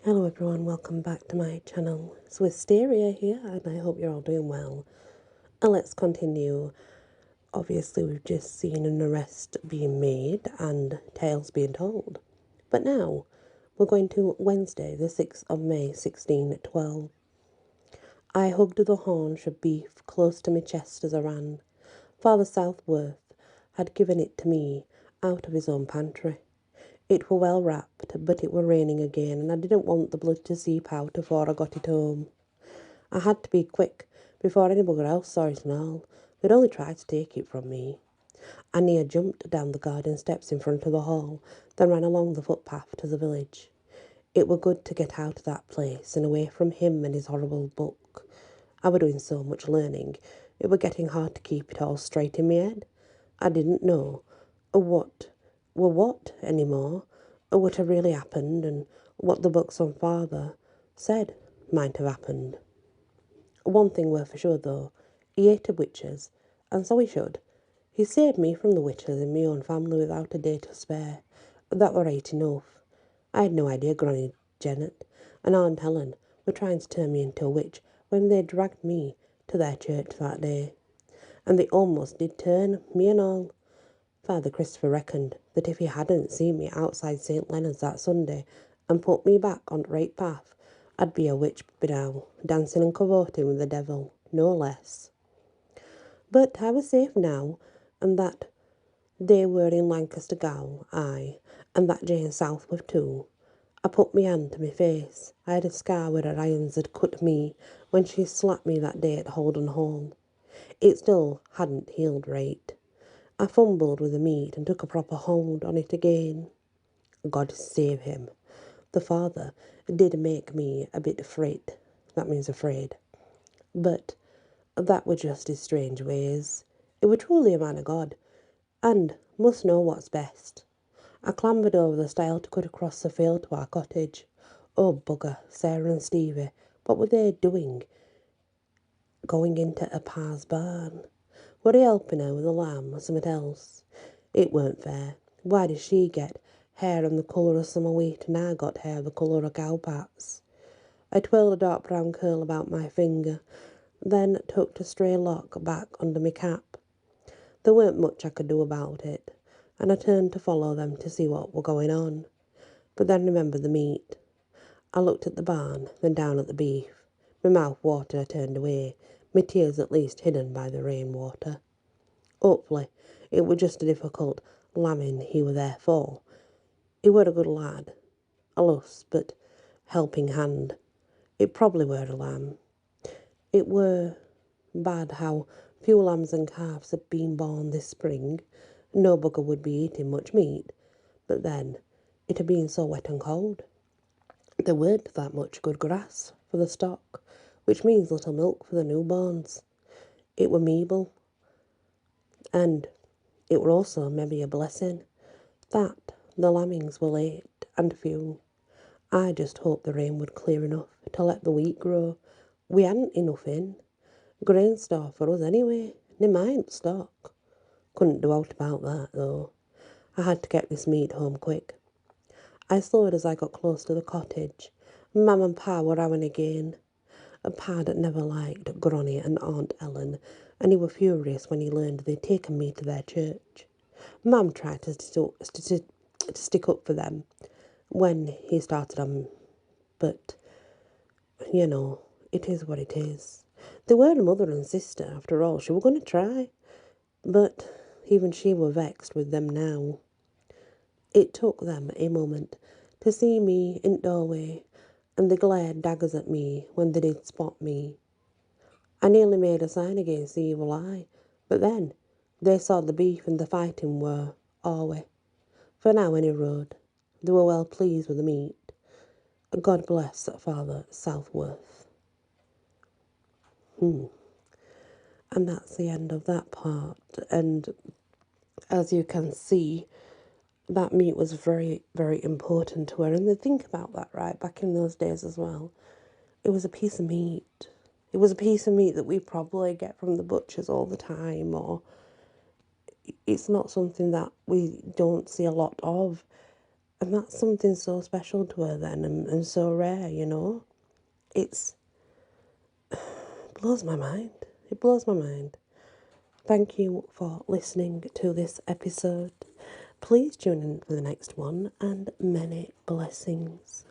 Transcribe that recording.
Hello everyone, welcome back to my channel. It's Wisteria here and I hope you're all doing well. And let's continue. Obviously we've just seen an arrest being made and tales being told. But now we're going to Wednesday the 6th of May 1612. I hugged the haunch of beef close to my chest as I ran. Father Southworth had given it to me out of his own pantry. It were well wrapped, but it were raining again, and I didn't want the blood to seep out afore I got it home. I had to be quick, before any bugger else saw it and all. They'd only try to take it from me. I near jumped down the garden steps in front of the hall, then ran along the footpath to the village. It were good to get out of that place and away from him and his horrible book. I were doing so much learning, it were getting hard to keep it all straight in me head. I didn't know what any more, or what had really happened, and what the books on father said might have happened. One thing were for sure though, he hated witches, and so he should. He saved me from the witches in my own family without a day to spare. That were right enough. I had no idea Granny Janet and Aunt Helen were trying to turn me into a witch when they dragged me to their church that day. And they almost did turn, me and all. Father Christopher reckoned that if he hadn't seen me outside St. Leonard's that Sunday and put me back on the right path, I'd be a witch by now, dancing and cavorting with the devil, no less. But I was safe now, and that they were in Lancaster Gaol, aye, and that Jane Southworth too. I put me hand to my face. I had a scar where her irons had cut me when she slapped me that day at Holden Hall. It still hadn't healed right. I fumbled with the meat and took a proper hold on it again. God save him. The father did make me a bit afraid. That means afraid. But that were just his strange ways. He were truly a man of God, and must know what's best. I clambered over the stile to cut across the field to our cottage. Oh, bugger, Sarah and Stevie, what were they doing? Going into a pa's barn? Were he helping her with the lamb or something else? It weren't fair. Why did she get hair on the colour of summer wheat and I got hair the colour of cowpats? I twirled a dark brown curl about my finger, then tucked a stray lock back under my cap. There weren't much I could do about it, and I turned to follow them to see what were going on. But then remembered the meat. I looked at the barn, then down at the beef. My mouth watered, I turned away, my tears at least hidden by the rainwater. Hopefully, it were just a difficult lambing he were there for. He were a good lad, a luss, but helping hand. It probably were a lamb. It were bad how few lambs and calves had been born this spring. No bugger would be eating much meat, but then it had been so wet and cold. There weren't that much good grass for the stock, which means little milk for the newborns. It were meeble, and it were also maybe a blessing that the lambings were late and few. I just hoped the rain would clear enough to let the wheat grow. We hadn't enough in. Grain store for us anyway, never mind stock. Couldn't do out about that though. I had to get this meat home quick. I slowed as I got close to the cottage. Mam and Pa were rowing again. Pa had never liked Granny and Aunt Ellen, and he were furious when he learned they'd taken me to their church. Mam tried to stick up for them when he started on, but, you know, it is what it is. They were a mother and sister, after all. She were going to try, but even she were vexed with them now. It took them a moment to see me in the doorway, and they glared daggers at me when they did spot me. I nearly made a sign against the evil eye, but then they saw the beef and the fighting were away. For now, any road, they were well pleased with the meat. God bless Father Southworth. And that's the end of that part. And as you can see, that meat was very, very important to her. And then think about that, right? Back in those days as well. It was a piece of meat. It was a piece of meat that we probably get from the butchers all the time, or it's not something that we don't see a lot of. And that's something so special to her then, and so rare, you know. It's blows my mind. It blows my mind. Thank you for listening to this episode. Please tune in for the next one, and many blessings.